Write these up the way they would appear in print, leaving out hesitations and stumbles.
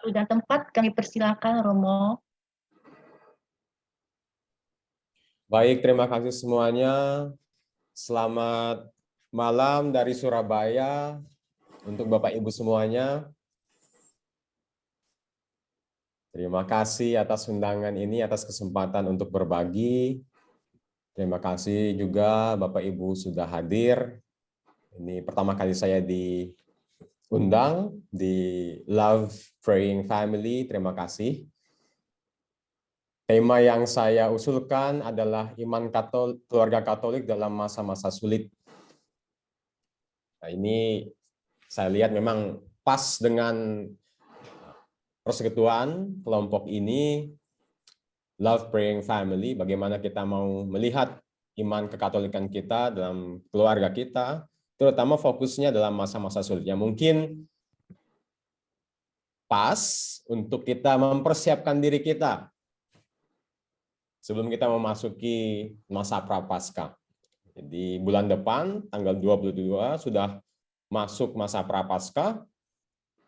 Waktu dan tempat kami persilakan, Romo. Baik, terima kasih semuanya. Selamat malam dari Surabaya untuk Bapak Ibu semuanya. Terima kasih atas undangan ini, atas kesempatan untuk berbagi. Terima kasih juga Bapak Ibu sudah hadir. Ini pertama kali saya diundang di Love Praying Family. Terima kasih. Tema yang saya usulkan adalah iman keluarga Katolik dalam masa-masa sulit. Nah, ini saya lihat memang pas dengan persekutuan kelompok ini, Love Praying Family, bagaimana kita mau melihat iman kekatolikan kita dalam keluarga kita, terutama fokusnya dalam masa-masa sulit. Yang mungkin pas untuk kita mempersiapkan diri kita sebelum kita memasuki masa Prapaskah. Jadi bulan depan, tanggal 22, sudah masuk masa Prapaskah,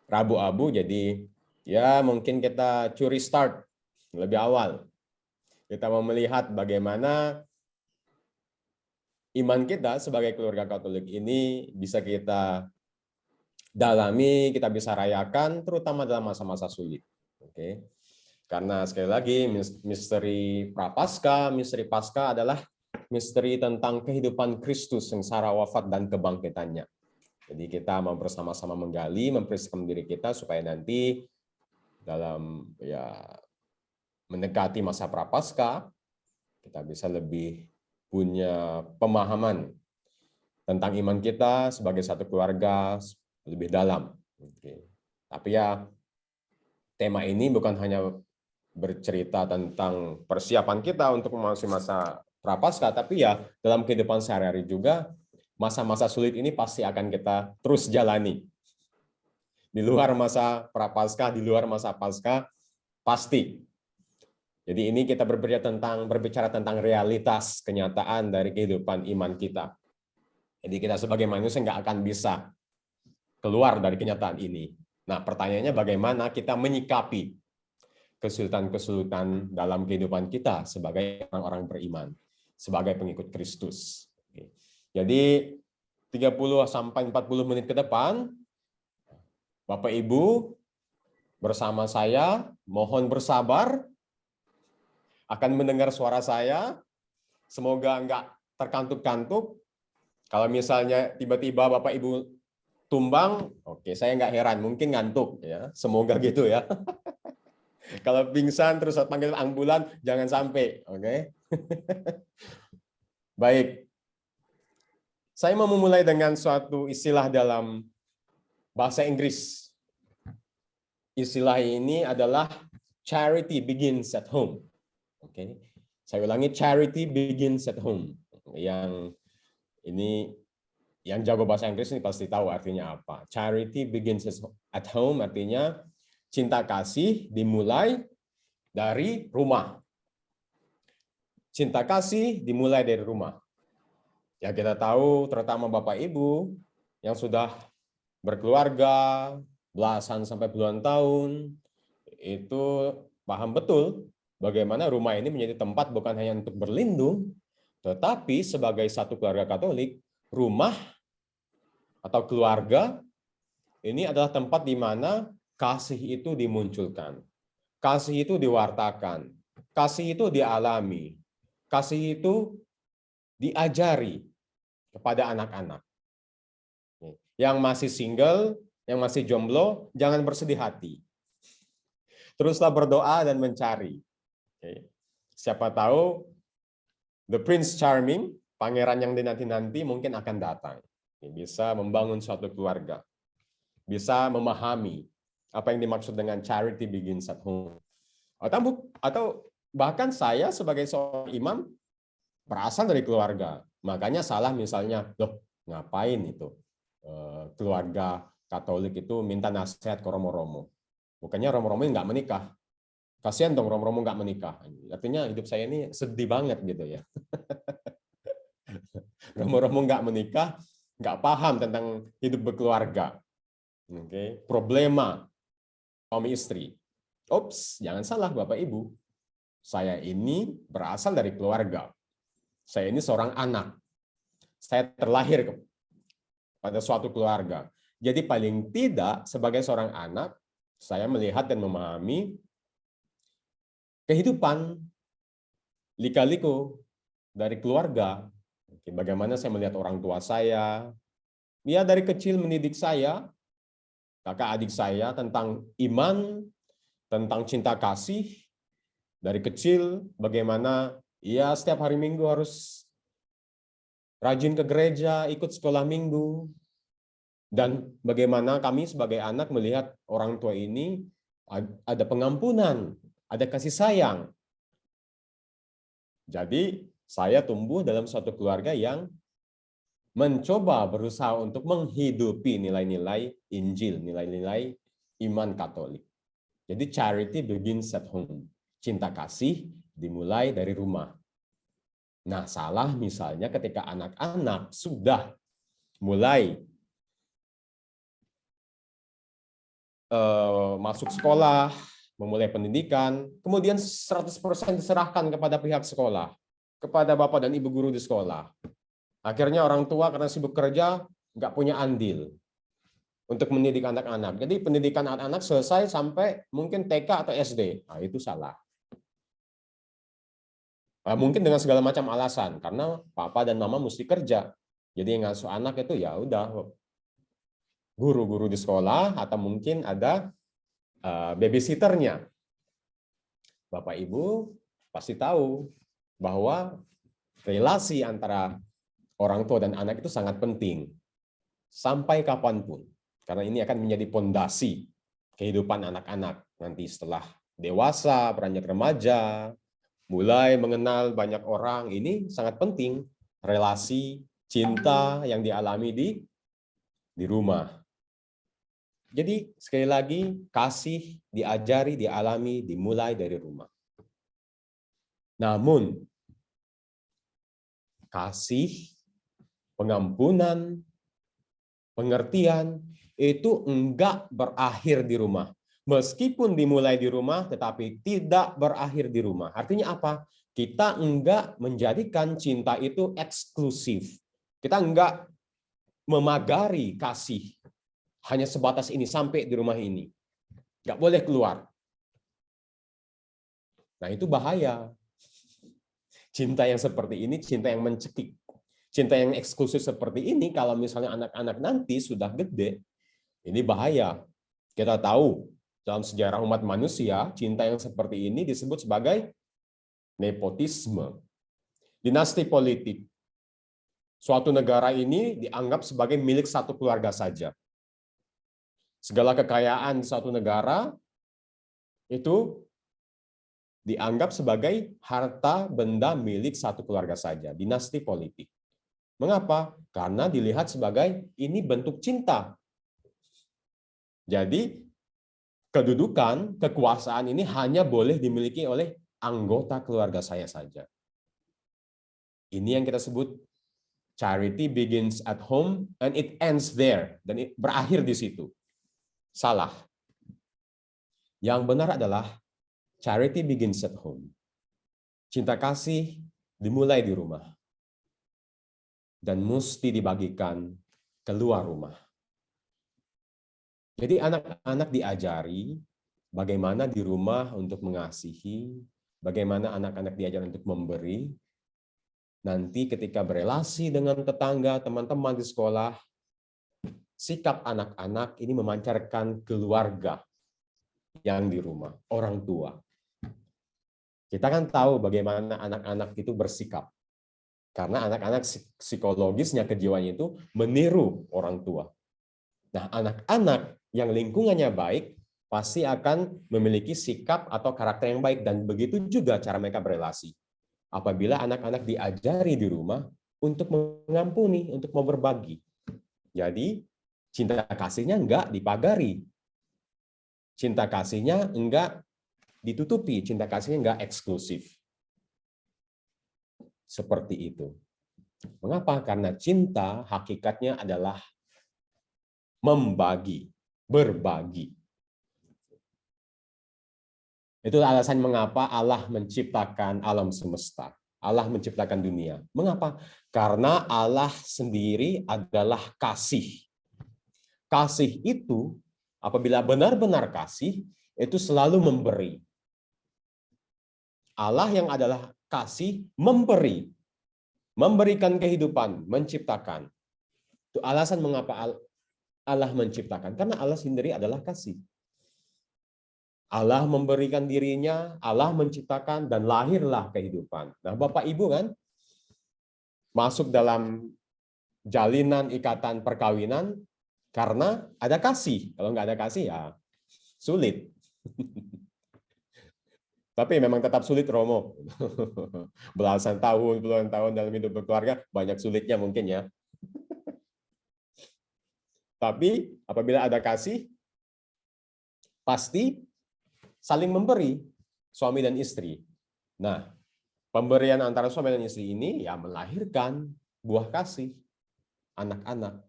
Rabu Abu, jadi ya mungkin kita curi start lebih awal. Kita mau melihat bagaimana iman kita sebagai keluarga Katolik ini bisa kita dalami, kita bisa rayakan, terutama dalam masa-masa sulit. Oke. Karena sekali lagi, misteri Prapaskah, misteri Paskah adalah misteri tentang kehidupan Kristus, sengsara, wafat, dan kebangkitannya. Jadi kita mau bersama-sama menggali, mempersiapkan diri kita supaya nanti dalam mendekati masa Prapaskah, kita bisa lebih punya pemahaman tentang iman kita sebagai satu keluarga lebih dalam. Oke. Tapi ya, tema ini bukan hanya bercerita tentang persiapan kita untuk memasuki masa Prapaskah, tapi ya dalam kehidupan sehari-hari juga, masa-masa sulit ini pasti akan kita terus jalani. Di luar masa Prapaskah, di luar masa Paskah, pasti. Jadi ini kita berbicara tentang realitas, kenyataan dari kehidupan iman kita. Jadi kita sebagai manusia nggak akan bisa keluar dari kenyataan ini. Nah, pertanyaannya bagaimana kita menyikapi kesulitan-kesulitan dalam kehidupan kita sebagai orang-orang beriman, sebagai pengikut Kristus. Jadi 30-40 menit ke depan, Bapak Ibu bersama saya mohon bersabar akan mendengar suara saya. Semoga enggak terkantuk-kantuk. Kalau misalnya tiba-tiba Bapak Ibu tumbang, oke, saya enggak heran, mungkin ngantuk ya. Semoga gitu ya. Kalau pingsan terus panggil ambulan, jangan sampai, oke? Baik. Saya mau memulai dengan suatu istilah dalam bahasa Inggris. Istilah ini adalah charity begins at home. Oke. Saya ulangi, charity begins at home. Yang ini yang jago bahasa Inggris ini pasti tahu artinya apa. Charity begins at home artinya cinta kasih dimulai dari rumah. Cinta kasih dimulai dari rumah. Ya kita tahu terutama Bapak Ibu yang sudah berkeluarga belasan sampai puluhan tahun itu paham betul bagaimana rumah ini menjadi tempat bukan hanya untuk berlindung, tetapi sebagai satu keluarga Katolik, rumah atau keluarga ini adalah tempat di mana kasih itu dimunculkan, kasih itu diwartakan, kasih itu dialami, kasih itu diajari kepada anak-anak. Yang masih single, yang masih jomblo, jangan bersedih hati. Teruslah berdoa dan mencari. Siapa tahu The Prince Charming, pangeran yang dinanti-nanti mungkin akan datang. Bisa membangun suatu keluarga. Bisa memahami apa yang dimaksud dengan charity begins at home. Atau bahkan saya sebagai seorang imam berasal dari keluarga. Makanya salah misalnya, loh ngapain itu keluarga Katolik itu minta nasihat ke romo-romo. Bukannya romo-romo nggak menikah. Kasihan dong romo-romo nggak menikah. Artinya hidup saya ini sedih banget gitu ya. Romo-romo nggak menikah, nggak paham tentang hidup berkeluarga. Problema suami istri. Ups, jangan salah Bapak Ibu. Saya ini berasal dari keluarga. Saya ini seorang anak. Saya terlahir pada suatu keluarga. Jadi paling tidak sebagai seorang anak, saya melihat dan memahami kehidupan lika-liku dari keluarga. Bagaimana saya melihat orang tua saya, dia dari kecil mendidik saya, kakak adik saya tentang iman, tentang cinta kasih. Dari kecil bagaimana ia setiap hari Minggu harus rajin ke gereja, ikut sekolah minggu. Dan bagaimana kami sebagai anak melihat orang tua ini ada pengampunan, ada kasih sayang. Jadi saya tumbuh dalam suatu keluarga yang mencoba berusaha untuk menghidupi nilai-nilai Injil, nilai-nilai iman Katolik. Jadi charity begins at home. Cinta kasih dimulai dari rumah. Nah, salah misalnya ketika anak-anak sudah mulai masuk sekolah, memulai pendidikan, kemudian 100% diserahkan kepada pihak sekolah, kepada bapak dan ibu guru di sekolah. Akhirnya orang tua karena sibuk kerja, nggak punya andil untuk mendidik anak-anak. Jadi pendidikan anak-anak selesai sampai mungkin TK atau SD. Nah, itu salah. Mungkin dengan segala macam alasan, karena papa dan mama mesti kerja. Jadi yang ngasuh anak itu ya udah guru-guru di sekolah atau mungkin ada babysitternya. Bapak Ibu pasti tahu bahwa relasi antara orang tua dan anak itu sangat penting sampai kapanpun, karena ini akan menjadi pondasi kehidupan anak-anak nanti setelah dewasa, beranjak remaja, mulai mengenal banyak orang. Ini sangat penting relasi cinta yang dialami di rumah. Jadi sekali lagi kasih diajari, dialami, dimulai dari rumah. Namun kasih, pengampunan, pengertian itu enggak berakhir di rumah. Meskipun dimulai di rumah, tetapi tidak berakhir di rumah. Artinya apa? Kita enggak menjadikan cinta itu eksklusif. Kita enggak memagari kasih. Hanya sebatas ini, sampai di rumah ini. Enggak boleh keluar. Nah, itu bahaya. Cinta yang seperti ini, cinta yang mencekik. Cinta yang eksklusif seperti ini, kalau misalnya anak-anak nanti sudah gede, ini bahaya. Kita tahu, dalam sejarah umat manusia, cinta yang seperti ini disebut sebagai nepotisme. Dinasti politik. Suatu negara ini dianggap sebagai milik satu keluarga saja. Segala kekayaan di suatu negara itu dianggap sebagai harta benda milik satu keluarga saja, dinasti politik. Mengapa? Karena dilihat sebagai ini bentuk cinta. Jadi kedudukan, kekuasaan ini hanya boleh dimiliki oleh anggota keluarga saya saja. Ini yang kita sebut charity begins at home and it ends there, dan berakhir di situ. Salah. Yang benar adalah charity begins at home. Cinta kasih dimulai di rumah. Dan mesti dibagikan keluar rumah. Jadi anak-anak diajari bagaimana di rumah untuk mengasihi, bagaimana anak-anak diajari untuk memberi. Nanti ketika berelasi dengan tetangga, teman-teman di sekolah, sikap anak-anak ini memancarkan keluarga yang di rumah, orang tua. Kita kan tahu bagaimana anak-anak itu bersikap. Karena anak-anak psikologisnya, kejiwaannya itu meniru orang tua. Nah, anak-anak yang lingkungannya baik pasti akan memiliki sikap atau karakter yang baik, dan begitu juga cara mereka berelasi. Apabila anak-anak diajari di rumah untuk mengampuni, untuk mau berbagi. Jadi, cinta kasihnya enggak dipagari. Cinta kasihnya enggak ditutupi, cinta kasihnya enggak eksklusif. Seperti itu. Mengapa? Karena cinta hakikatnya adalah membagi, berbagi. Itu alasan mengapa Allah menciptakan alam semesta. Allah menciptakan dunia. Mengapa? Karena Allah sendiri adalah kasih. Kasih itu, apabila benar-benar kasih, itu selalu memberi. Allah yang adalah kasih memberi. Memberikan kehidupan, menciptakan. Itu alasan mengapa Allah menciptakan. Karena Allah sendiri adalah kasih. Allah memberikan dirinya, Allah menciptakan, dan lahirlah kehidupan. Nah, Bapak Ibu kan, masuk dalam jalinan ikatan perkawinan karena ada kasih. Kalau nggak ada kasih, ya sulit. Tapi memang tetap sulit, Romo. Belasan tahun, puluhan tahun dalam hidup berkeluarga, banyak sulitnya mungkin ya. Tapi apabila ada kasih, pasti saling memberi, suami dan istri. Nah, pemberian antara suami dan istri ini ya melahirkan buah kasih, anak-anak.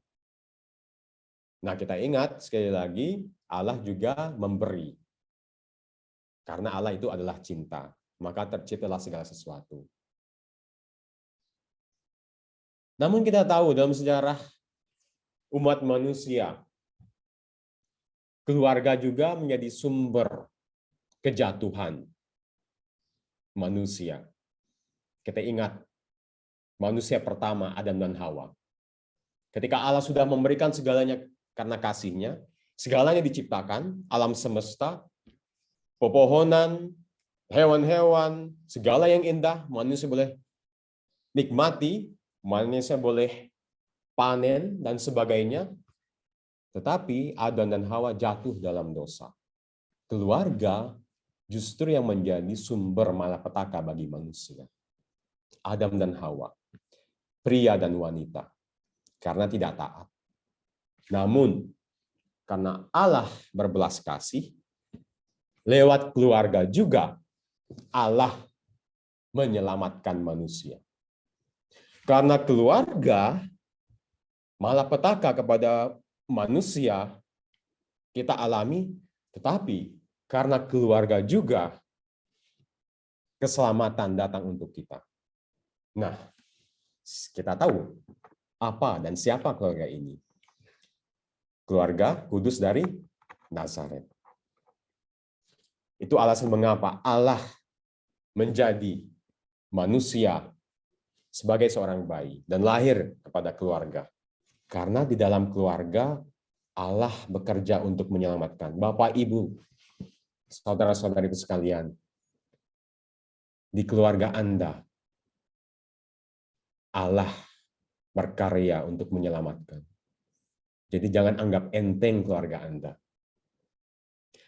Nah, kita ingat sekali lagi, Allah juga memberi. Karena Allah itu adalah cinta, maka terciptalah segala sesuatu. Namun kita tahu dalam sejarah umat manusia, keluarga juga menjadi sumber kejatuhan manusia. Kita ingat manusia pertama, Adam dan Hawa. Ketika Allah sudah memberikan segalanya karena kasih-Nya, segalanya diciptakan, alam semesta, pepohonan, hewan-hewan, segala yang indah, manusia boleh nikmati, manusia boleh panen, dan sebagainya. Tetapi Adam dan Hawa jatuh dalam dosa. Keluarga justru yang menjadi sumber malapetaka bagi manusia. Adam dan Hawa, pria dan wanita, karena tidak taat. Namun, karena Allah berbelas kasih, lewat keluarga juga Allah menyelamatkan manusia. Karena keluarga malapetaka kepada manusia kita alami, tetapi karena keluarga juga keselamatan datang untuk kita. Nah, kita tahu apa dan siapa keluarga ini. Keluarga kudus dari Nazaret. Itu alasan mengapa Allah menjadi manusia sebagai seorang bayi dan lahir kepada keluarga. Karena di dalam keluarga Allah bekerja untuk menyelamatkan. Bapak, Ibu, saudara-saudariku sekalian, di keluarga Anda, Allah berkarya untuk menyelamatkan. Jadi jangan anggap enteng keluarga Anda.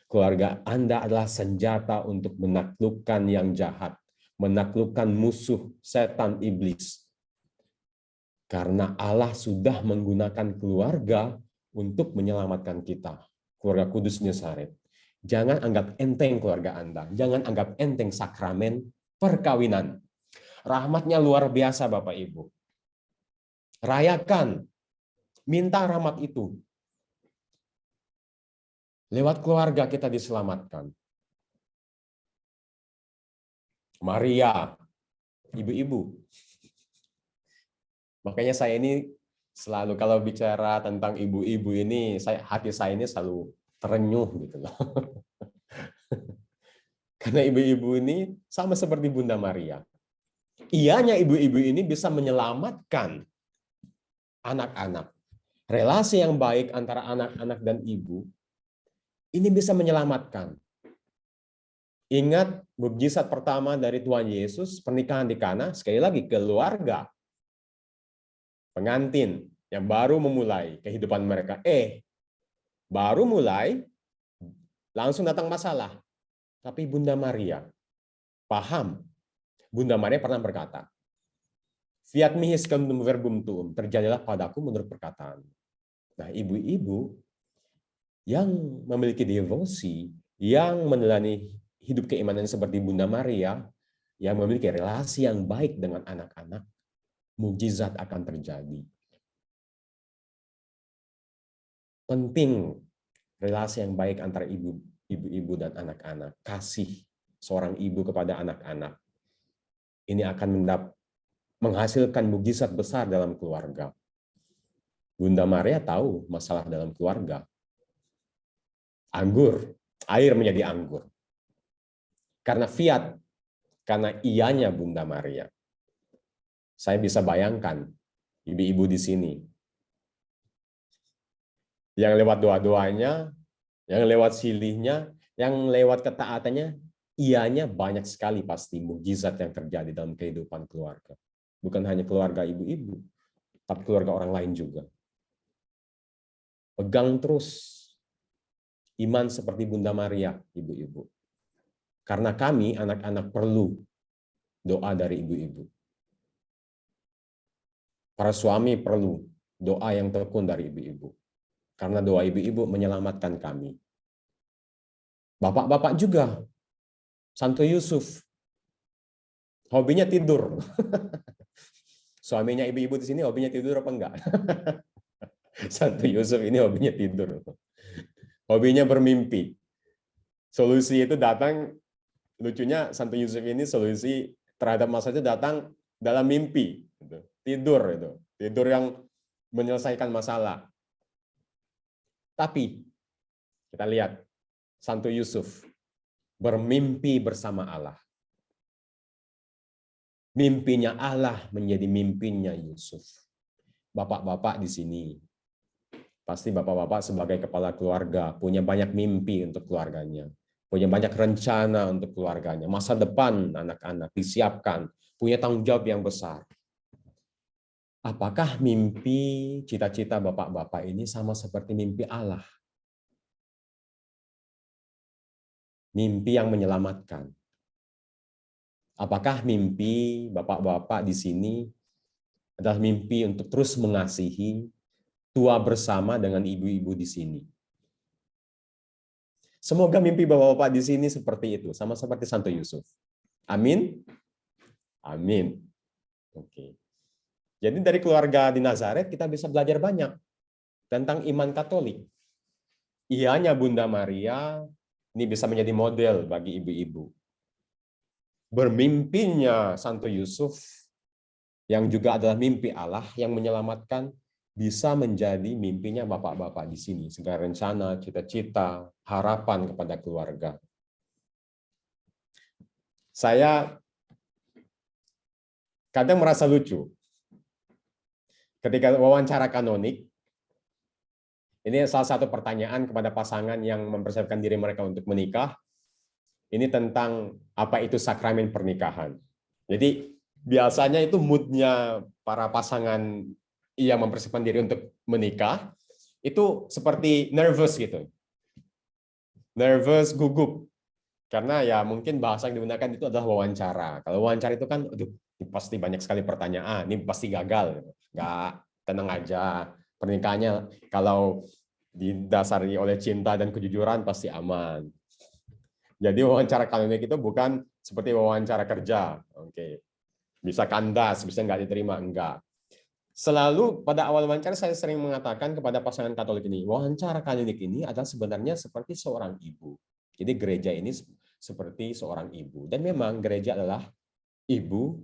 Keluarga Anda adalah senjata untuk menaklukkan yang jahat, menaklukkan musuh setan iblis. Karena Allah sudah menggunakan keluarga untuk menyelamatkan kita. Keluarga kudus Nazaret. Jangan anggap enteng keluarga Anda. Jangan anggap enteng sakramen perkawinan. Rahmatnya luar biasa, Bapak Ibu. Rayakan. Minta rahmat itu. Lewat keluarga kita diselamatkan. Maria, ibu-ibu. Makanya saya ini selalu kalau bicara tentang ibu-ibu ini, hati saya ini selalu terenyuh gitu loh. Karena ibu-ibu ini sama seperti Bunda Maria. Ianya ibu-ibu ini bisa menyelamatkan anak-anak. Relasi yang baik antara anak-anak dan ibu ini bisa menyelamatkan. Ingat mukjizat pertama dari Tuhan Yesus, pernikahan di Kana, sekali lagi keluarga. Pengantin yang baru memulai kehidupan mereka. Baru mulai, langsung datang masalah. Tapi Bunda Maria paham. Bunda Maria pernah berkata, "Fiat mihi secundum verbum tuum," terjadilah padaku menurut perkataan. Nah, ibu-ibu yang memiliki devosi, yang menjalani hidup keimanan seperti Bunda Maria, yang memiliki relasi yang baik dengan anak-anak, mukjizat akan terjadi. Penting relasi yang baik antara ibu-ibu dan anak-anak, kasih seorang ibu kepada anak-anak, ini akan menghasilkan mukjizat besar dalam keluarga. Bunda Maria tahu masalah dalam keluarga. Anggur, air menjadi anggur. Karena fiat, karena iyanya Bunda Maria. Saya bisa bayangkan ibu-ibu di sini yang lewat doa-doanya, yang lewat silihnya, yang lewat ketaatannya, iyanya banyak sekali pasti mukjizat yang terjadi dalam kehidupan keluarga. Bukan hanya keluarga ibu-ibu, tapi keluarga orang lain juga. Pegang terus iman seperti Bunda Maria, ibu-ibu. Karena kami, anak-anak, perlu doa dari ibu-ibu. Para suami perlu doa yang tekun dari ibu-ibu. Karena doa ibu-ibu menyelamatkan kami. Bapak-bapak juga. Santo Yusuf. Hobinya tidur. Suaminya ibu-ibu di sini hobinya tidur apa enggak? Santo Yusuf ini hobinya tidur. Hobinya bermimpi. Solusi itu datang, lucunya Santo Yusuf ini solusi terhadap masalah itu datang dalam mimpi. Tidur itu. Tidur yang menyelesaikan masalah. Tapi kita lihat Santo Yusuf bermimpi bersama Allah. Mimpinya Allah menjadi mimpinya Yusuf. Bapak-bapak di sini, pasti bapak-bapak sebagai kepala keluarga punya banyak mimpi untuk keluarganya, punya banyak rencana untuk keluarganya, masa depan anak-anak disiapkan, punya tanggung jawab yang besar. Apakah mimpi cita-cita bapak-bapak ini sama seperti mimpi Allah? Mimpi yang menyelamatkan. Apakah mimpi bapak-bapak di sini adalah mimpi untuk terus mengasihi, tua bersama dengan ibu-ibu di sini? Semoga mimpi bapak-bapak di sini seperti itu, sama seperti Santo Yusuf. Amin. Amin. Oke. Jadi dari keluarga di Nazaret kita bisa belajar banyak tentang iman Katolik. Iyanya Bunda Maria ini bisa menjadi model bagi ibu-ibu. Bermimpinya Santo Yusuf yang juga adalah mimpi Allah yang menyelamatkan bisa menjadi mimpinya bapak-bapak di sini. Segala rencana, cita-cita, harapan kepada keluarga. Saya kadang merasa lucu ketika wawancara kanonik. Ini salah satu pertanyaan kepada pasangan yang mempersiapkan diri mereka untuk menikah. Ini tentang apa itu sakramen pernikahan. Jadi biasanya itu moodnya para pasangan yang mempersiapkan diri untuk menikah itu seperti nervous gitu. Nervous, gugup. Karena ya mungkin bahasa yang digunakan itu adalah wawancara. Kalau wawancara itu kan aduh, pasti banyak sekali pertanyaan, ini pasti gagal. Nggak, tenang aja. Pernikahannya kalau didasari oleh cinta dan kejujuran pasti aman. Jadi wawancara kanonik itu bukan seperti wawancara kerja. Oke. Bisa kandas, bisa nggak diterima, enggak. Selalu pada awal wawancara saya sering mengatakan kepada pasangan Katolik ini, wawancara kanonik ini adalah sebenarnya seperti seorang ibu. Jadi gereja ini seperti seorang ibu. Dan memang gereja adalah ibu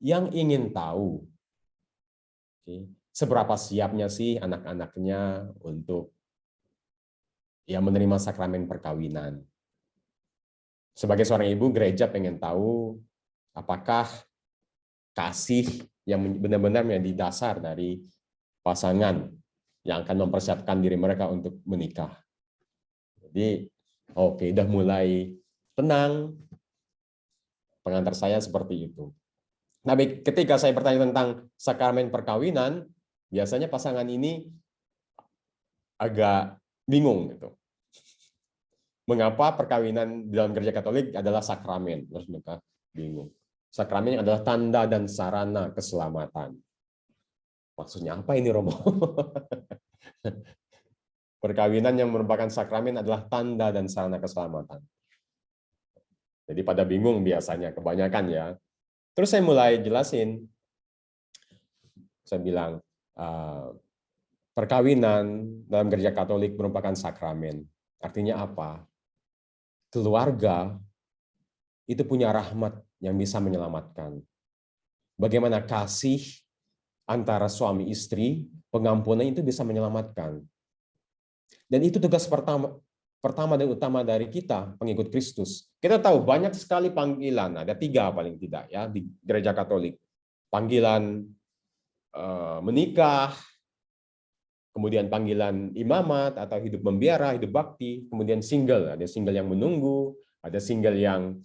yang ingin tahu seberapa siapnya sih anak-anaknya untuk ya menerima sakramen perkawinan. Sebagai seorang ibu, gereja pengen tahu apakah kasih yang benar-benar menjadi dasar dari pasangan yang akan mempersiapkan diri mereka untuk menikah. Jadi, oke, udah mulai tenang. Pengantar saya seperti itu. Nah, ketika saya bertanya tentang sakramen perkawinan, biasanya pasangan ini agak bingung gitu. Mengapa perkawinan dalam gereja Katolik adalah sakramen? Terus mereka bingung. Sakramen adalah tanda dan sarana keselamatan. Maksudnya apa ini, Romo? Perkawinan yang merupakan sakramen adalah tanda dan sarana keselamatan. Jadi pada bingung biasanya, kebanyakan ya. Terus saya mulai jelasin. Saya bilang, perkawinan dalam gereja Katolik merupakan sakramen. Artinya apa? Keluarga itu punya rahmat yang bisa menyelamatkan. Bagaimana kasih antara suami istri, pengampunan itu bisa menyelamatkan. Dan itu tugas pertama dan utama dari kita, pengikut Kristus. Kita tahu banyak sekali panggilan, ada 3 paling tidak ya di gereja Katolik. Panggilan menikah, kemudian panggilan imamat atau hidup membiara, hidup bakti, kemudian single, ada single yang menunggu, ada single yang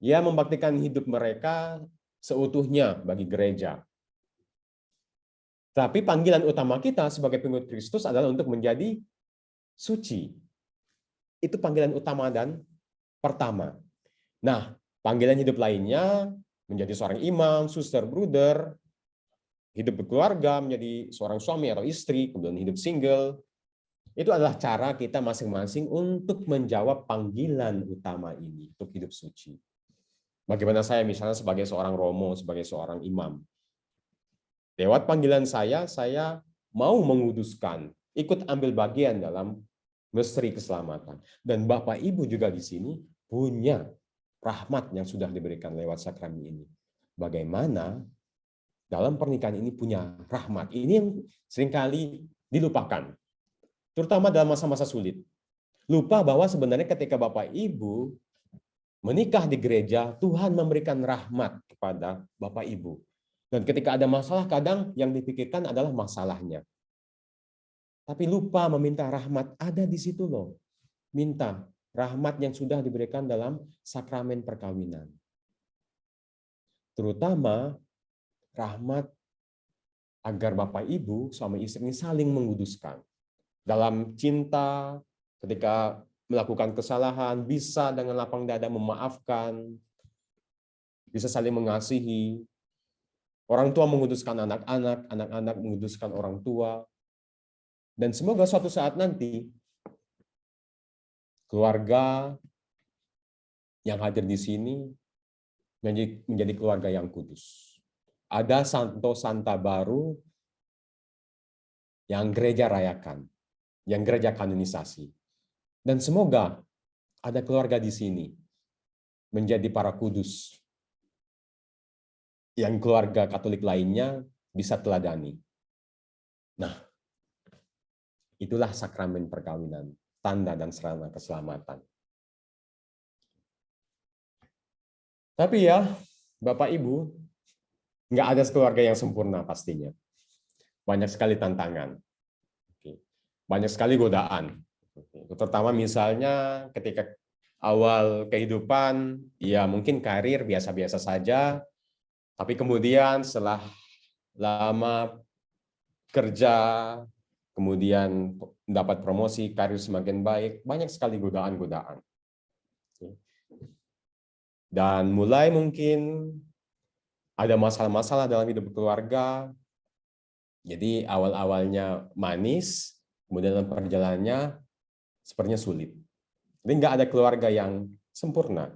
ya membaktikan hidup mereka seutuhnya bagi gereja. Tapi panggilan utama kita sebagai pengikut Kristus adalah untuk menjadi suci. Itu panggilan utama dan pertama. Nah, panggilan hidup lainnya menjadi seorang imam, suster, bruder, hidup berkeluarga, menjadi seorang suami atau istri, kemudian hidup single. Itu adalah cara kita masing-masing untuk menjawab panggilan utama ini, untuk hidup suci. Bagaimana saya misalnya sebagai seorang romo, sebagai seorang imam. Lewat panggilan saya mau menguduskan, ikut ambil bagian dalam misteri keselamatan. Dan Bapak Ibu juga di sini punya rahmat yang sudah diberikan lewat sakramen ini. Bagaimana dalam pernikahan ini punya rahmat. Ini yang seringkali dilupakan, terutama dalam masa-masa sulit. Lupa bahwa sebenarnya ketika Bapak Ibu menikah di gereja, Tuhan memberikan rahmat kepada Bapak Ibu. Dan ketika ada masalah, kadang yang dipikirkan adalah masalahnya. Tapi lupa meminta rahmat, ada di situ loh. Minta rahmat yang sudah diberikan dalam sakramen perkawinan. Terutama rahmat agar Bapak Ibu suami istri ini saling menguduskan. Dalam cinta, ketika melakukan kesalahan, bisa dengan lapang dada memaafkan, bisa saling mengasihi. Orang tua menguduskan anak-anak, anak-anak menguduskan orang tua. Dan semoga suatu saat nanti keluarga yang hadir di sini menjadi keluarga yang kudus. Ada santo santa baru yang gereja rayakan, yang gereja kanonisasi. Dan semoga ada keluarga di sini menjadi para kudus yang keluarga Katolik lainnya bisa teladani. Nah, itulah sakramen perkawinan, tanda dan sarana keselamatan. Tapi ya, Bapak Ibu, nggak ada keluarga yang sempurna pastinya. Banyak sekali tantangan. Banyak sekali godaan. Terutama misalnya ketika awal kehidupan, ya mungkin karir biasa-biasa saja, tapi kemudian setelah lama kerja, kemudian mendapat promosi, karir semakin baik, banyak sekali godaan-godaan. Dan mulai mungkin ada masalah-masalah dalam hidup keluarga, jadi awal-awalnya manis, kemudian dalam perjalanannya sepertinya sulit. Jadi nggak ada keluarga yang sempurna.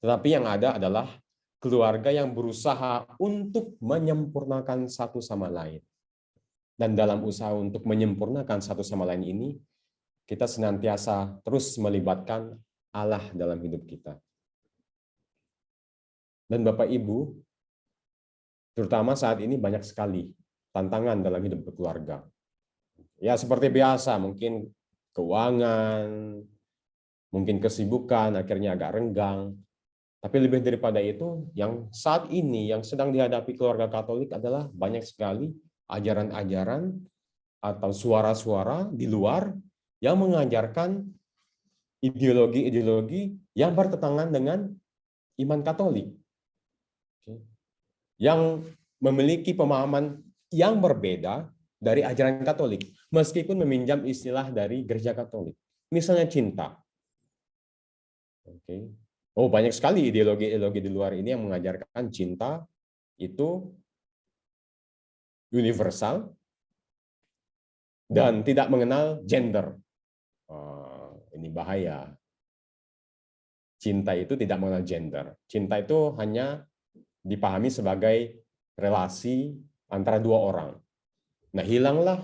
Tetapi yang ada adalah keluarga yang berusaha untuk menyempurnakan satu sama lain. Dan dalam usaha untuk menyempurnakan satu sama lain ini, kita senantiasa terus melibatkan Allah dalam hidup kita. Dan Bapak Ibu, terutama saat ini banyak sekali tantangan dalam hidup berkeluarga. Ya seperti biasa, mungkin keuangan, mungkin kesibukan, akhirnya agak renggang. Tapi lebih daripada itu, yang saat ini yang sedang dihadapi keluarga Katolik adalah banyak sekali ajaran-ajaran atau suara-suara di luar yang mengajarkan ideologi-ideologi yang bertentangan dengan iman Katolik. Yang memiliki pemahaman yang berbeda dari ajaran Katolik, meskipun meminjam istilah dari gereja Katolik. Misalnya cinta. Oh, banyak sekali ideologi-ideologi di luar ini yang mengajarkan cinta itu universal dan tidak mengenal gender. Ini bahaya. Cinta itu tidak mengenal gender. Cinta itu hanya dipahami sebagai relasi antara dua orang. Nah, hilanglah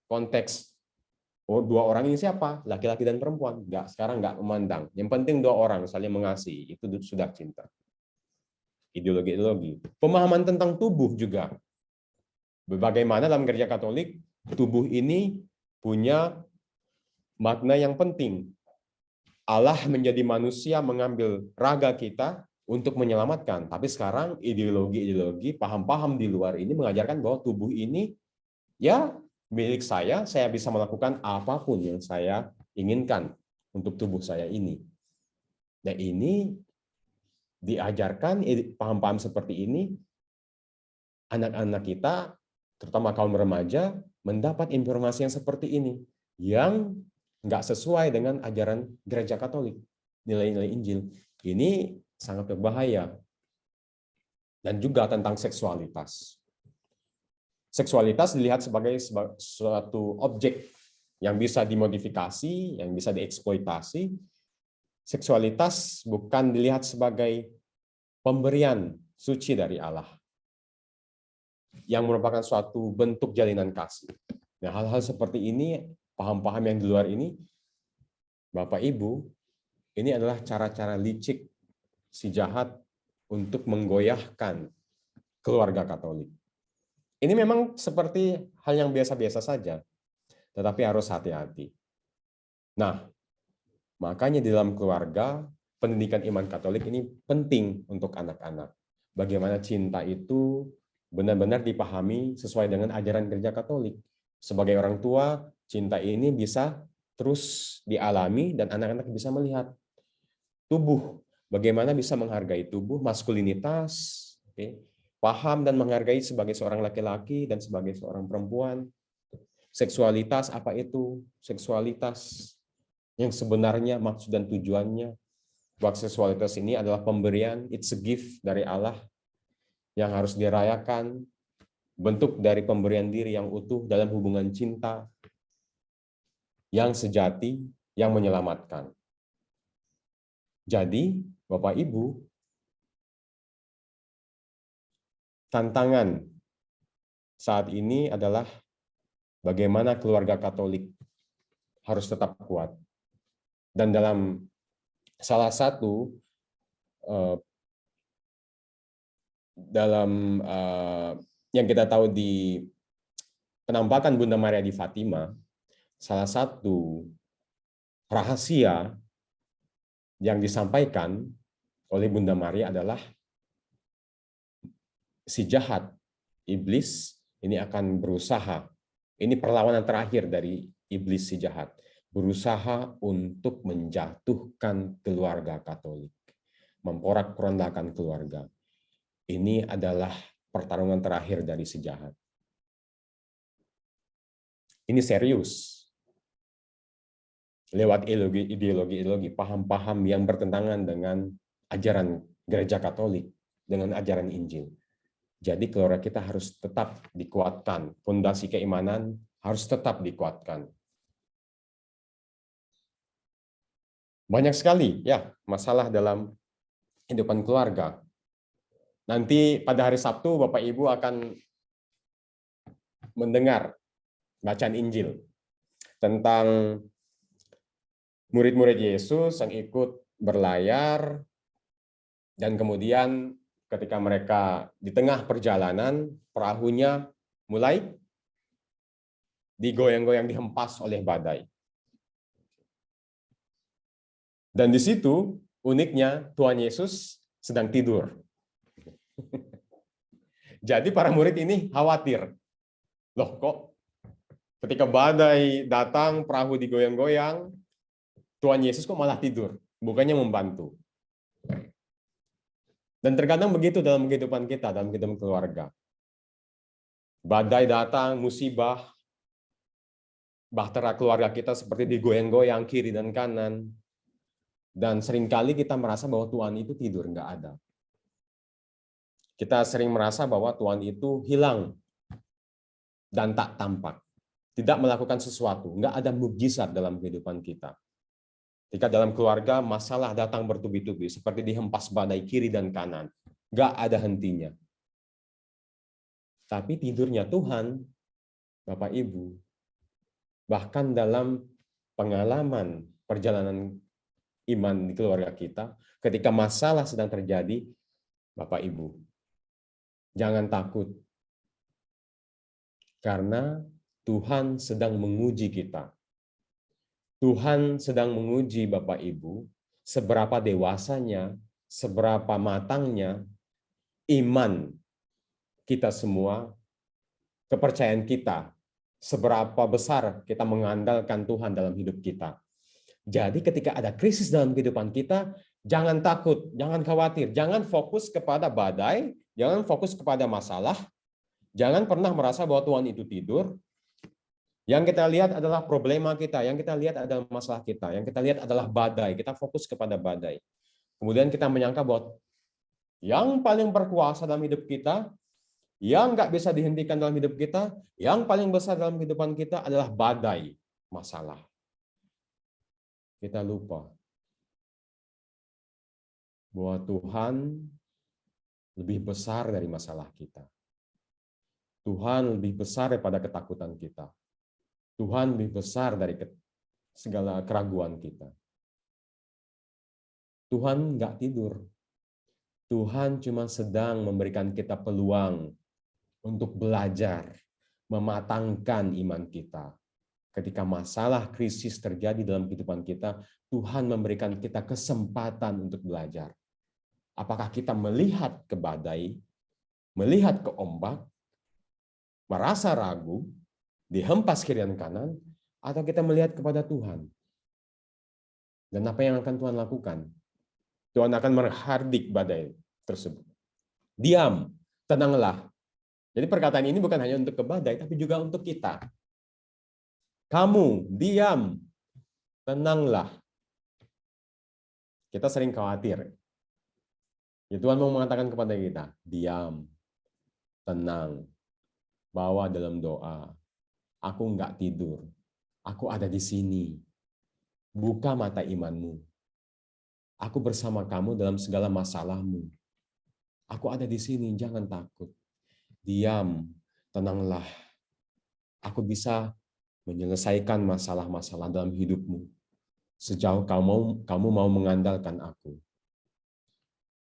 konteks Oh, dua orang ini siapa? Laki-laki dan perempuan. Enggak, sekarang enggak memandang. Yang penting dua orang saling mengasihi, itu sudah cinta. Ideologi-ideologi. Pemahaman tentang tubuh juga. Bagaimana dalam gereja Katolik, tubuh ini punya makna yang penting. Allah menjadi manusia mengambil raga kita untuk menyelamatkan. Tapi sekarang ideologi-ideologi, paham-paham di luar ini mengajarkan bahwa tubuh ini ya milik saya bisa melakukan apapun yang saya inginkan untuk tubuh saya ini. Dan ini diajarkan paham-paham seperti ini, anak-anak kita, terutama kaum remaja, mendapat informasi yang seperti ini, yang nggak sesuai dengan ajaran gereja Katolik, nilai-nilai Injil. Ini sangat berbahaya. Dan juga tentang seksualitas. Seksualitas dilihat sebagai suatu objek yang bisa dimodifikasi, yang bisa dieksploitasi. Seksualitas bukan dilihat sebagai pemberian suci dari Allah, yang merupakan suatu bentuk jalinan kasih. Nah, hal-hal seperti ini, paham-paham yang di luar ini, Bapak Ibu, ini adalah cara-cara licik si jahat untuk menggoyahkan keluarga Katolik. Ini memang seperti hal yang biasa-biasa saja, tetapi harus hati-hati. Nah, makanya di dalam keluarga, pendidikan iman Katolik ini penting untuk anak-anak. Bagaimana cinta itu benar-benar dipahami sesuai dengan ajaran gereja Katolik. Sebagai orang tua, cinta ini bisa terus dialami dan anak-anak bisa melihat tubuh. Bagaimana bisa menghargai tubuh, maskulinitas, paham dan menghargai sebagai seorang laki-laki dan sebagai seorang perempuan. Seksualitas, apa itu seksualitas yang sebenarnya maksud dan tujuannya. Bahwa seksualitas ini adalah pemberian, it's a gift dari Allah yang harus dirayakan, bentuk dari pemberian diri yang utuh dalam hubungan cinta yang sejati, yang menyelamatkan. Jadi, Bapak Ibu, tantangan saat ini adalah bagaimana keluarga Katolik harus tetap kuat. Dan dalam salah satu yang kita tahu di penampakan Bunda Maria di Fatima, salah satu rahasia yang disampaikan oleh Bunda Maria adalah si jahat, iblis, ini akan berusaha. Ini perlawanan terakhir dari iblis si jahat. Berusaha untuk menjatuhkan keluarga Katolik. Memporak-porandakan keluarga. Ini adalah pertarungan terakhir dari si jahat. Ini serius. Lewat ideologi, paham-paham yang bertentangan dengan ajaran gereja Katolik, dengan ajaran Injil. Jadi keluarga kita harus tetap dikuatkan. Fondasi keimanan harus tetap dikuatkan. Banyak sekali ya masalah dalam kehidupan keluarga. Nanti pada hari Sabtu Bapak Ibu akan mendengar bacaan Injil tentang murid-murid Yesus yang ikut berlayar dan kemudian ketika mereka di tengah perjalanan perahunya mulai digoyang-goyang, dihempas oleh badai. Dan di situ uniknya Tuhan Yesus sedang tidur. Jadi para murid ini khawatir. Loh kok ketika badai datang, perahu digoyang-goyang, Tuhan Yesus kok malah tidur? Bukannya membantu. Dan terkadang begitu dalam kehidupan kita, dalam kehidupan keluarga. Badai datang, musibah, bahtera keluarga kita seperti digoyang-goyang kiri dan kanan. Dan seringkali kita merasa bahwa Tuhan itu tidur, nggak ada. Kita sering merasa bahwa Tuhan itu hilang dan tak tampak. Tidak melakukan sesuatu, nggak ada mukjizat dalam kehidupan kita. Jika dalam keluarga masalah datang bertubi-tubi, seperti dihempas badai kiri dan kanan, nggak ada hentinya. Tapi tidurnya Tuhan, Bapak Ibu, bahkan dalam pengalaman perjalanan iman di keluarga kita, ketika masalah sedang terjadi, Bapak Ibu, jangan takut. Karena Tuhan sedang menguji kita. Tuhan sedang menguji Bapak Ibu, seberapa dewasanya, seberapa matangnya iman kita semua, kepercayaan kita, seberapa besar kita mengandalkan Tuhan dalam hidup kita. Jadi ketika ada krisis dalam kehidupan kita, jangan takut, jangan khawatir, jangan fokus kepada badai, jangan fokus kepada masalah, jangan pernah merasa bahwa Tuhan itu tidur. Yang kita lihat adalah problema kita, yang kita lihat adalah masalah kita, yang kita lihat adalah badai, kita fokus kepada badai. Kemudian kita menyangka bahwa yang paling berkuasa dalam hidup kita, yang nggak bisa dihentikan dalam hidup kita, yang paling besar dalam kehidupan kita adalah badai, masalah. Kita lupa bahwa Tuhan lebih besar dari masalah kita. Tuhan lebih besar daripada ketakutan kita. Tuhan lebih besar dari segala keraguan kita. Tuhan nggak tidur. Tuhan cuma sedang memberikan kita peluang untuk belajar, mematangkan iman kita. Ketika masalah krisis terjadi dalam kehidupan kita, Tuhan memberikan kita kesempatan untuk belajar. Apakah kita melihat ke badai, melihat ke ombak, merasa ragu, dihempas kiri dan kanan, atau kita melihat kepada Tuhan? Dan apa yang akan Tuhan lakukan? Tuhan akan menghardik badai tersebut. Diam, tenanglah. Jadi perkataan ini bukan hanya untuk ke badai, tapi juga untuk kita. Kamu, diam, tenanglah. Kita sering khawatir. Ya, Tuhan mau mengatakan kepada kita, diam, tenang, bawa dalam doa. Aku enggak tidur. Aku ada di sini. Buka mata imanmu. Aku bersama kamu dalam segala masalahmu. Aku ada di sini, jangan takut. Diam, tenanglah. Aku bisa menyelesaikan masalah-masalah dalam hidupmu. Sejauh kamu mau mengandalkan aku.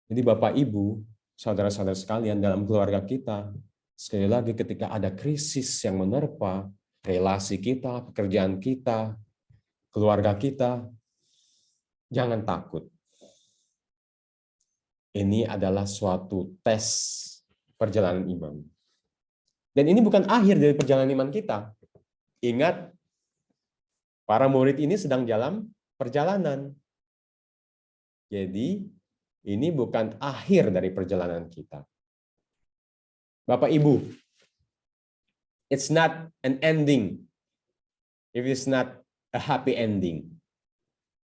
Jadi Bapak Ibu, saudara-saudara sekalian dalam keluarga kita, sekali lagi ketika ada krisis yang menerpa relasi kita, pekerjaan kita, keluarga kita, jangan takut. Ini adalah suatu tes perjalanan iman. Dan ini bukan akhir dari perjalanan iman kita. Ingat, para murid ini sedang dalam perjalanan. Jadi, ini bukan akhir dari perjalanan kita. Bapak Ibu, it's not an ending if it's not a happy ending.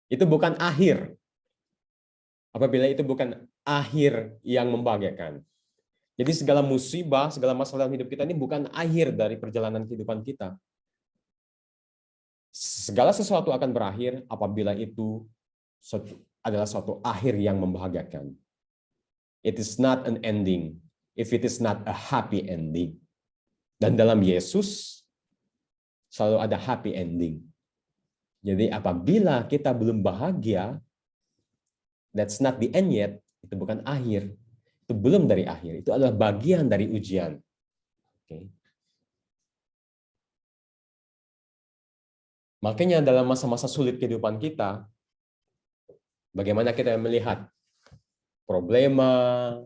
Itu bukan akhir. Apabila itu bukan akhir yang membahagiakan. Jadi segala musibah, segala masalah dalam hidup kita ini bukan akhir dari perjalanan kehidupan kita. Segala sesuatu akan berakhir apabila itu adalah suatu akhir yang membahagiakan. It is not an ending if it is not a happy ending. Dan dalam Yesus selalu ada happy ending. Jadi apabila kita belum bahagia, that's not the end yet, itu bukan akhir. Itu belum dari akhir, itu adalah bagian dari ujian. Okay. Makanya dalam masa-masa sulit kehidupan kita, bagaimana kita melihat problema,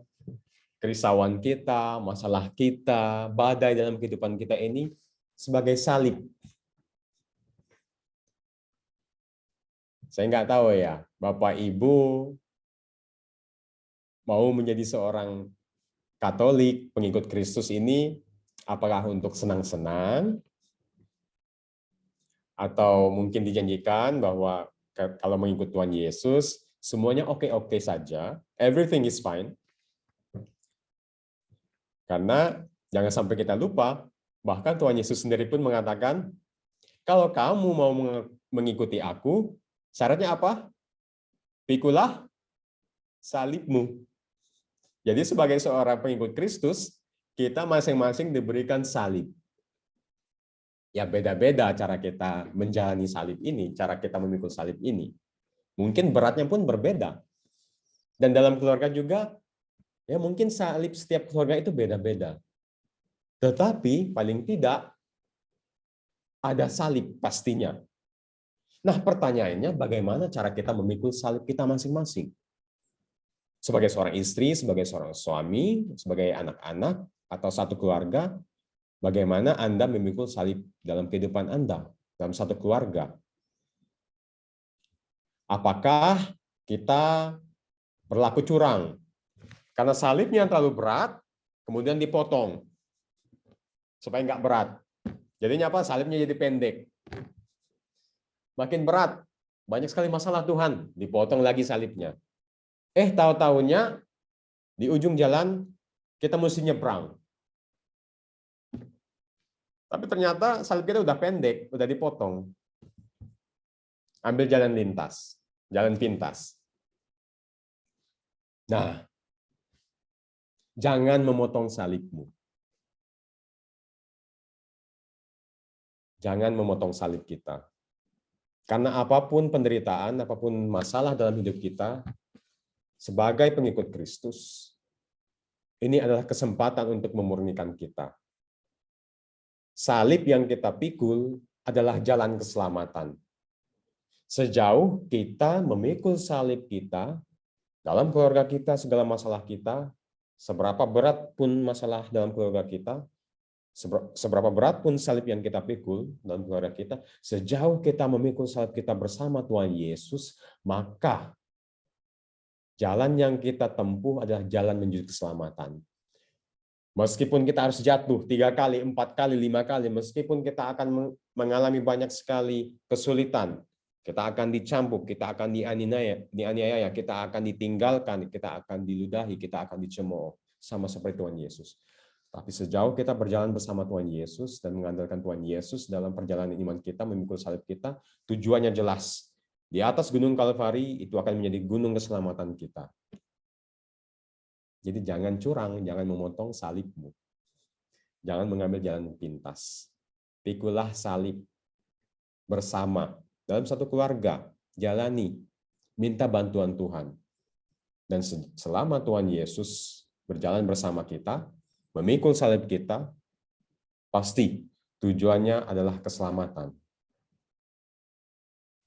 kerisauan kita, masalah kita, badai dalam kehidupan kita ini sebagai salib. Saya nggak tahu ya, Bapak Ibu mau menjadi seorang Katolik, pengikut Kristus ini, apakah untuk senang-senang, atau mungkin dijanjikan bahwa kalau mengikut Tuhan Yesus, semuanya oke-oke saja, everything is fine. Karena jangan sampai kita lupa, bahkan Tuhan Yesus sendiri pun mengatakan, kalau kamu mau mengikuti aku, syaratnya apa? Pikulah salibmu. Jadi sebagai seorang pengikut Kristus, kita masing-masing diberikan salib. Ya beda-beda cara kita menjalani salib ini, cara kita memikul salib ini. Mungkin beratnya pun berbeda. Dan dalam keluarga juga, ya mungkin salib setiap keluarga itu beda-beda. Tetapi paling tidak ada salib pastinya. Nah, pertanyaannya bagaimana cara kita memikul salib kita masing-masing? Sebagai seorang istri, sebagai seorang suami, sebagai anak-anak, atau satu keluarga, bagaimana Anda memikul salib dalam kehidupan Anda, dalam satu keluarga? Apakah kita berlaku curang? Karena salibnya terlalu berat, kemudian dipotong, supaya nggak berat. Jadinya apa? Salibnya jadi pendek. Makin berat, banyak sekali masalah Tuhan, dipotong lagi salibnya. Tahu-tahunya di ujung jalan kita mesti nyebrang. Tapi ternyata salib kita udah pendek, udah dipotong. Ambil jalan lintas, jalan pintas. Nah, jangan memotong salibmu. Jangan memotong salib kita. Karena apapun penderitaan, apapun masalah dalam hidup kita, sebagai pengikut Kristus, ini adalah kesempatan untuk memurnikan kita. Salib yang kita pikul adalah jalan keselamatan. Sejauh kita memikul salib kita, dalam keluarga kita, segala masalah kita, seberapa berat pun masalah dalam keluarga kita, seberapa berat pun salib yang kita pikul dalam keluarga kita, sejauh kita memikul salib kita bersama Tuhan Yesus, maka jalan yang kita tempuh adalah jalan menuju keselamatan. Meskipun kita harus jatuh 3 kali, 4 kali, 5 kali, meskipun kita akan mengalami banyak sekali kesulitan, kita akan dicambuk, kita akan dianiaya, kita akan ditinggalkan, kita akan diludahi, kita akan dicemooh, sama seperti Tuhan Yesus. Tapi sejauh kita berjalan bersama Tuhan Yesus dan mengandalkan Tuhan Yesus dalam perjalanan iman kita, memikul salib kita, tujuannya jelas. Di atas Gunung Kalvari itu akan menjadi gunung keselamatan kita. Jadi jangan curang, jangan memotong salibmu. Jangan mengambil jalan pintas. Pikulah salib bersama dalam satu keluarga, jalani, minta bantuan Tuhan. Dan selama Tuhan Yesus berjalan bersama kita, memikul salib kita, pasti tujuannya adalah keselamatan.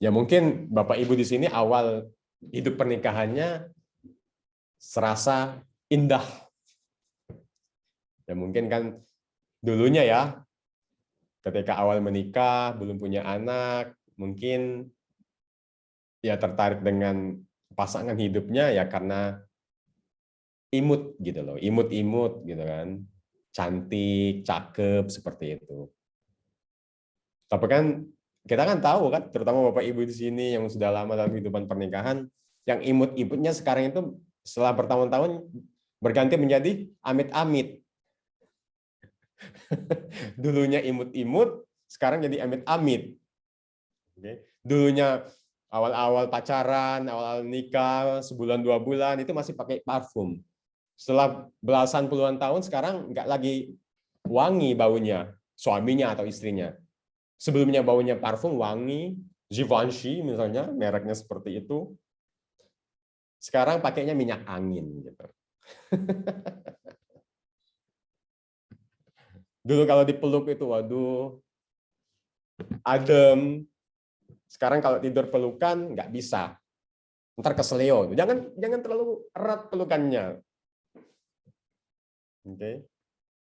Ya mungkin Bapak Ibu di sini awal hidup pernikahannya serasa indah. Ya mungkin kan dulunya ya, ketika awal menikah, belum punya anak, mungkin ya tertarik dengan pasangan hidupnya ya karena imut gitu loh, imut-imut gitu kan, cantik, cakep seperti itu. Tapi kan kita kan tahu kan, terutama Bapak Ibu di sini yang sudah lama dalam kehidupan pernikahan, yang imut-imutnya sekarang itu setelah bertahun-tahun berganti menjadi amit-amit. Dulunya imut-imut, sekarang jadi amit-amit. Dulunya awal-awal pacaran, awal-awal nikah, sebulan 2 bulan itu masih pakai parfum. Setelah belasan puluhan tahun sekarang nggak lagi wangi baunya suaminya atau istrinya. Sebelumnya baunya parfum wangi, Givenchy misalnya, mereknya seperti itu. Sekarang pakainya minyak angin gitu. Dulu kalau dipeluk itu waduh adem. Sekarang kalau tidur pelukan nggak bisa. Ntar keseleo. Jangan terlalu erat pelukannya. Oke.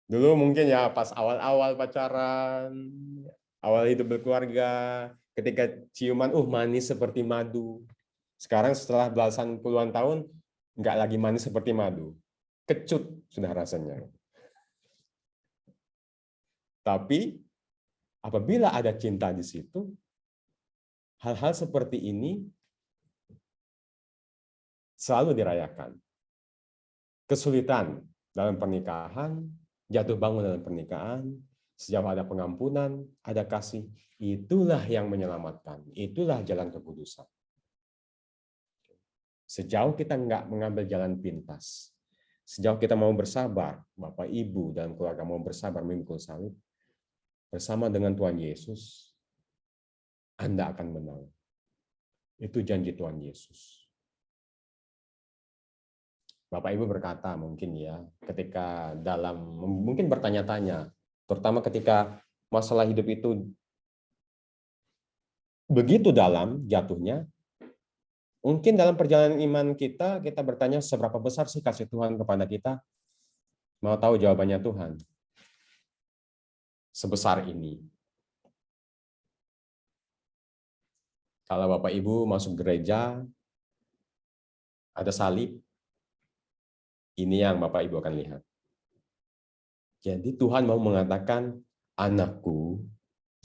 Dulu mungkin ya pas awal-awal pacaran, awal hidup berkeluarga, ketika ciuman, manis seperti madu. Sekarang setelah belasan puluhan tahun, nggak lagi manis seperti madu. Kecut sudah rasanya. Tapi apabila ada cinta di situ, hal-hal seperti ini selalu dirayakan. Kesulitan dalam pernikahan, jatuh bangun dalam pernikahan, sejauh ada pengampunan, ada kasih, itulah yang menyelamatkan. Itulah jalan kekudusan. Sejauh kita nggak mengambil jalan pintas, sejauh kita mau bersabar, Bapak Ibu dalam keluarga mau bersabar memikul salib, bersama dengan Tuhan Yesus, Anda akan menang. Itu janji Tuhan Yesus. Bapak Ibu berkata mungkin ya, ketika mungkin bertanya-tanya, terutama ketika masalah hidup itu begitu dalam jatuhnya, mungkin dalam perjalanan iman kita bertanya seberapa besar sih kasih Tuhan kepada kita? Mau tahu jawabannya Tuhan? Sebesar ini. Kalau Bapak Ibu masuk gereja, ada salib, ini yang Bapak Ibu akan lihat. Jadi Tuhan mau mengatakan, anakku,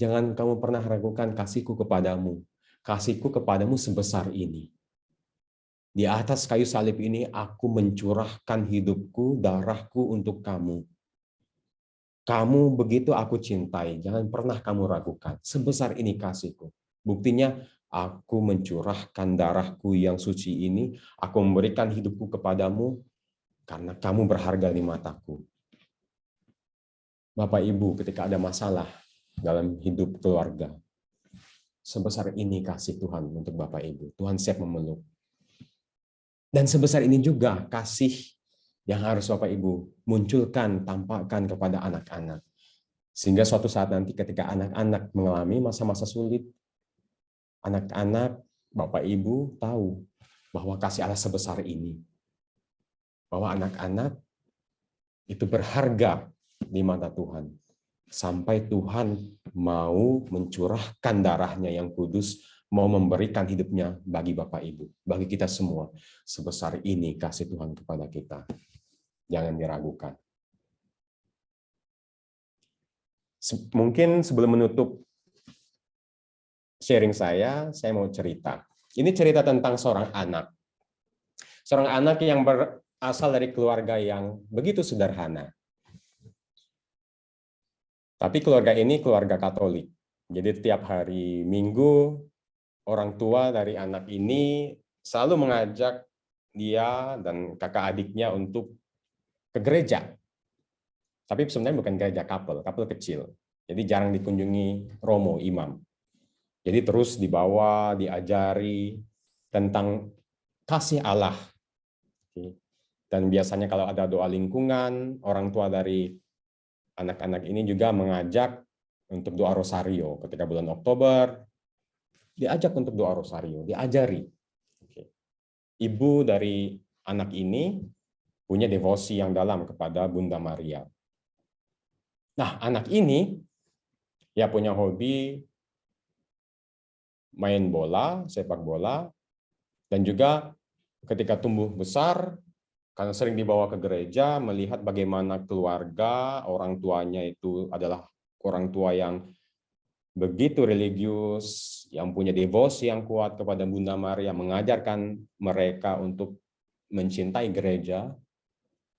jangan kamu pernah ragukan kasihku kepadamu. Kasihku kepadamu sebesar ini. Di atas kayu salib ini aku mencurahkan hidupku, darahku untuk kamu. Kamu begitu aku cintai, jangan pernah kamu ragukan. Sebesar ini kasihku. Buktinya, aku mencurahkan darahku yang suci ini, aku memberikan hidupku kepadamu, karena kamu berharga di mataku. Bapak Ibu, ketika ada masalah dalam hidup keluarga, sebesar ini kasih Tuhan untuk Bapak Ibu. Tuhan siap memeluk. Dan sebesar ini juga kasih yang harus Bapak Ibu munculkan, tampakkan kepada anak-anak. Sehingga suatu saat nanti ketika anak-anak mengalami masa-masa sulit, anak-anak, Bapak Ibu tahu bahwa kasih Allah sebesar ini. Bahwa anak-anak itu berharga di mata Tuhan. Sampai Tuhan mau mencurahkan darahnya yang kudus, mau memberikan hidupnya bagi Bapak Ibu, bagi kita semua. Sebesar ini kasih Tuhan kepada kita. Jangan diragukan. Mungkin sebelum menutup sharing saya mau cerita. Ini cerita tentang seorang anak. Seorang anak yang berasal dari keluarga yang begitu sederhana. Tapi keluarga ini keluarga Katolik. Jadi tiap hari Minggu, orang tua dari anak ini selalu mengajak dia dan kakak adiknya untuk ke gereja. Tapi sebenarnya bukan gereja couple kecil. Jadi jarang dikunjungi romo, imam. Jadi terus dibawa, diajari tentang kasih Allah. Dan biasanya kalau ada doa lingkungan, orang tua dari anak-anak ini juga mengajak untuk doa rosario. Ketika bulan Oktober, diajak untuk doa rosario, diajari. Ibu dari anak ini punya devosi yang dalam kepada Bunda Maria. Nah, anak ini ya punya hobi main bola, sepak bola, dan juga ketika tumbuh besar, karena sering dibawa ke gereja, melihat bagaimana keluarga, orang tuanya itu adalah orang tua yang begitu religius, yang punya devosi yang kuat kepada Bunda Maria, mengajarkan mereka untuk mencintai gereja,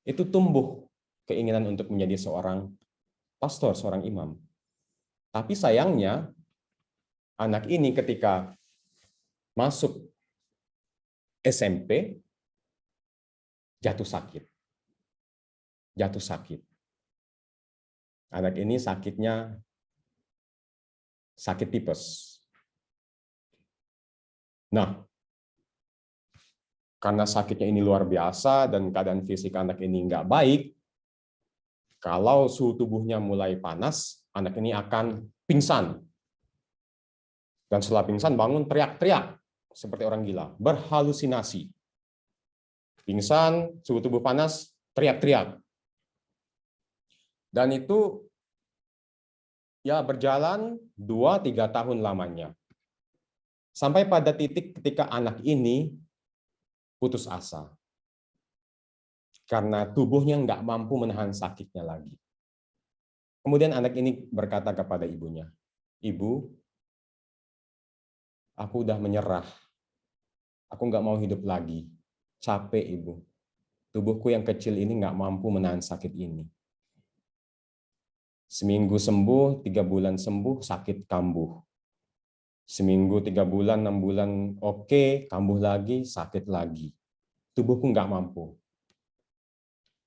itu tumbuh keinginan untuk menjadi seorang pastor, seorang imam. Tapi sayangnya, anak ini ketika masuk SMP, jatuh sakit. Jatuh sakit. Anak ini sakitnya sakit tipes. Nah, karena sakitnya ini luar biasa dan keadaan fisik anak ini nggak baik, kalau suhu tubuhnya mulai panas, anak ini akan pingsan. Dan setelah pingsan bangun teriak-teriak seperti orang gila, berhalusinasi. Pingsan, suhu tubuh panas, teriak-teriak. Dan itu ya berjalan 2-3 tahun lamanya. Sampai pada titik ketika anak ini putus asa. Karena tubuhnya nggak mampu menahan sakitnya lagi. Kemudian anak ini berkata kepada ibunya, "Ibu, aku udah menyerah. Aku nggak mau hidup lagi. Capek, Ibu. Tubuhku yang kecil ini nggak mampu menahan sakit ini. Seminggu sembuh, 3 bulan sembuh, sakit kambuh. Seminggu, 3 bulan, 6 bulan oke, kambuh lagi, sakit lagi. Tubuhku nggak mampu.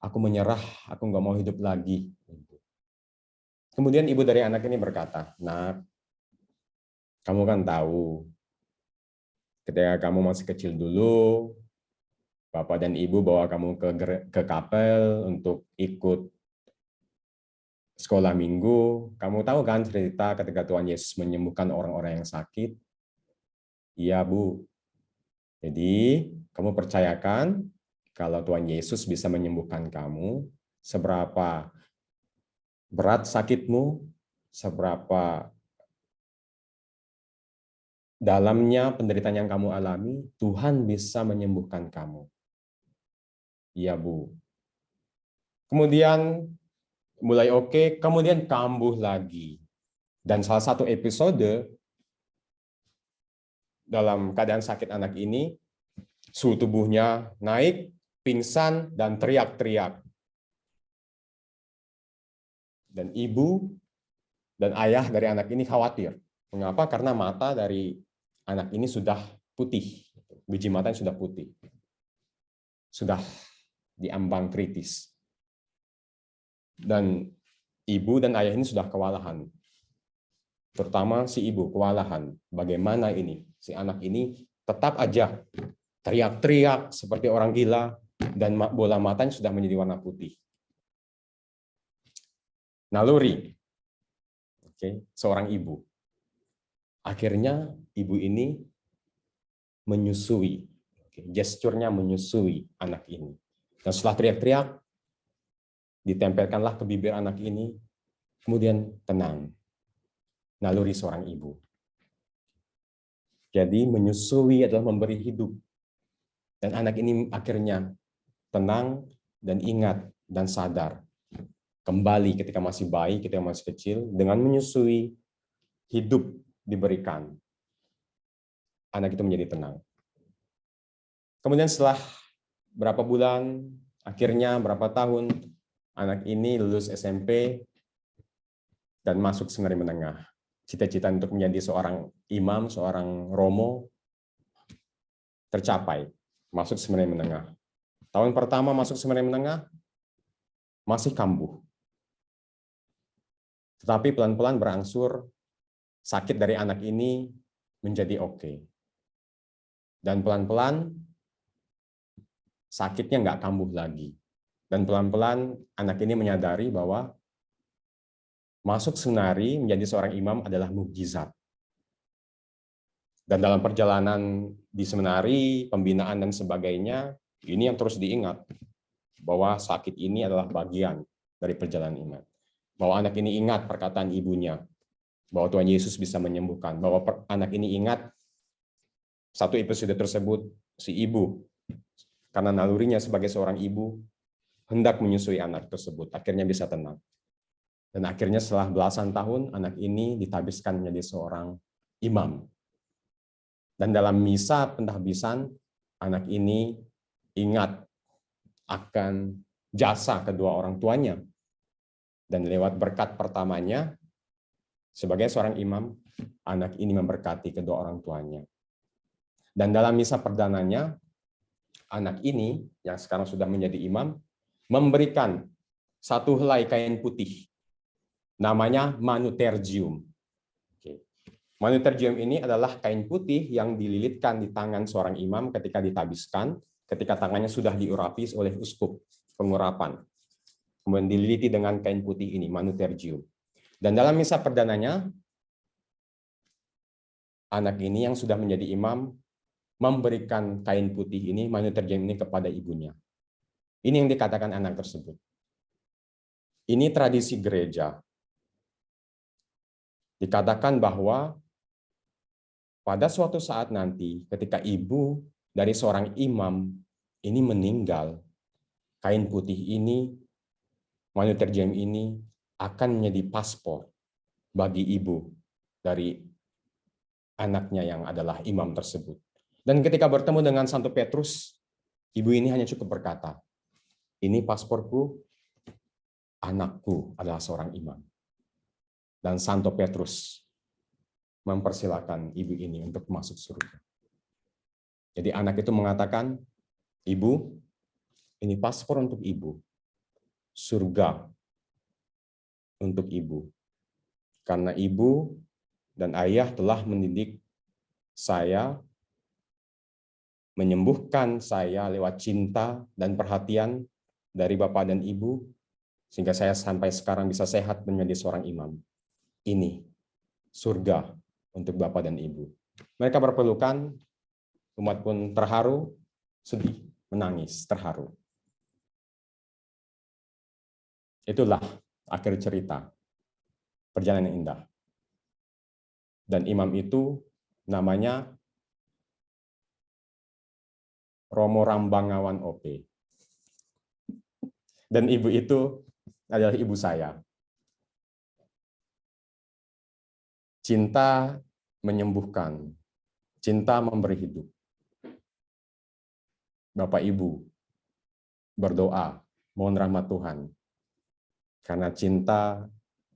Aku menyerah, aku nggak mau hidup lagi." Kemudian ibu dari anak ini berkata, "Nak, kamu kan tahu, ketika kamu masih kecil dulu, Bapak dan Ibu bawa kamu ke kapel untuk ikut sekolah minggu. Kamu tahu kan cerita ketika Tuhan Yesus menyembuhkan orang-orang yang sakit?" "Iya, Bu." "Jadi, kamu percayakan kalau Tuhan Yesus bisa menyembuhkan kamu, seberapa berat sakitmu, seberapa dalamnya penderitaan yang kamu alami, Tuhan bisa menyembuhkan kamu." "Iya, Bu." Kemudian mulai oke, kemudian kambuh lagi. Dan salah satu episode dalam keadaan sakit anak ini, suhu tubuhnya naik, pingsan, dan teriak-teriak. Dan ibu dan ayah dari anak ini khawatir. Mengapa? Karena mata dari anak ini sudah putih. Biji matanya sudah putih. Sudah diambang kritis. Dan ibu dan ayah ini sudah kewalahan. Terutama si ibu kewalahan. Bagaimana ini? Si anak ini tetap aja teriak-teriak seperti orang gila dan bola matanya sudah menjadi warna putih. Naluri, seorang ibu. Akhirnya ibu ini menyusui, gesturnya menyusui anak ini. Dan setelah teriak-teriak, ditempelkanlah ke bibir anak ini, kemudian tenang. Naluri seorang ibu. Jadi menyusui adalah memberi hidup. Dan anak ini akhirnya tenang dan ingat dan sadar. Kembali ketika masih bayi, ketika masih kecil, dengan menyusui, hidup diberikan. Anak itu menjadi tenang. Kemudian setelah berapa bulan, akhirnya berapa tahun, anak ini lulus SMP dan masuk seminari menengah. Cita-cita untuk menjadi seorang imam, seorang romo, tercapai. Masuk seminari menengah. Tahun pertama masuk seminari menengah, masih kambuh. Tetapi pelan-pelan berangsur, sakit dari anak ini menjadi oke. Dan pelan-pelan, sakitnya nggak kambuh lagi. Dan pelan-pelan anak ini menyadari bahwa masuk seminari menjadi seorang imam adalah mukjizat. Dan dalam perjalanan di seminari, pembinaan dan sebagainya, ini yang terus diingat. Bahwa sakit ini adalah bagian dari perjalanan iman. Bahwa anak ini ingat perkataan ibunya. Bahwa Tuhan Yesus bisa menyembuhkan. Bahwa anak ini ingat satu episode tersebut, si ibu, karena nalurinya sebagai seorang ibu, hendak menyusui anak tersebut. Akhirnya bisa tenang. Dan akhirnya setelah belasan tahun, anak ini ditabiskan menjadi seorang imam. Dan dalam misa pentahbisan, anak ini ingat akan jasa kedua orang tuanya. Dan lewat berkat pertamanya, sebagai seorang imam, anak ini memberkati kedua orang tuanya. Dan dalam misa perdananya, anak ini, yang sekarang sudah menjadi imam, memberikan satu helai kain putih. Namanya manutergium. Manutergium ini adalah kain putih yang dililitkan di tangan seorang imam ketika ditabiskan, ketika tangannya sudah diurapi oleh uskup, pengurapan. Kemudian dililiti dengan kain putih ini, manutergium. Dan dalam misa perdananya, anak ini yang sudah menjadi imam memberikan kain putih ini, manutergium ini kepada ibunya. Ini yang dikatakan anak tersebut. Ini tradisi gereja. Dikatakan bahwa pada suatu saat nanti, ketika ibu dari seorang imam ini meninggal, kain putih ini, manutergium ini akan menjadi paspor bagi ibu dari anaknya yang adalah imam tersebut. Dan ketika bertemu dengan Santo Petrus, ibu ini hanya cukup berkata, "Ini pasporku, anakku adalah seorang imam." Dan Santo Petrus mempersilahkan ibu ini untuk masuk surga. Jadi anak itu mengatakan, "Ibu, ini paspor untuk ibu, surga untuk ibu." karena ibu dan ayah telah mendidik saya, menyembuhkan saya lewat cinta dan perhatian dari Bapak dan Ibu, sehingga saya sampai sekarang bisa sehat menjadi seorang imam. Ini surga untuk Bapak dan Ibu. Mereka berpelukan, umat pun terharu, sedih, menangis, terharu. Itulah akhir cerita, perjalanan yang indah. Dan imam itu namanya Romo Rambangawan OP. Dan ibu itu adalah ibu saya. Cinta menyembuhkan, cinta memberi hidup. Bapak Ibu berdoa, mohon rahmat Tuhan, karena cinta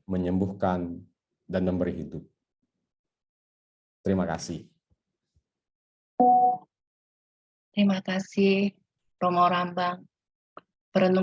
menyembuhkan dan memberi hidup. Terima kasih. Terima kasih, Romo Rambang. Perenungan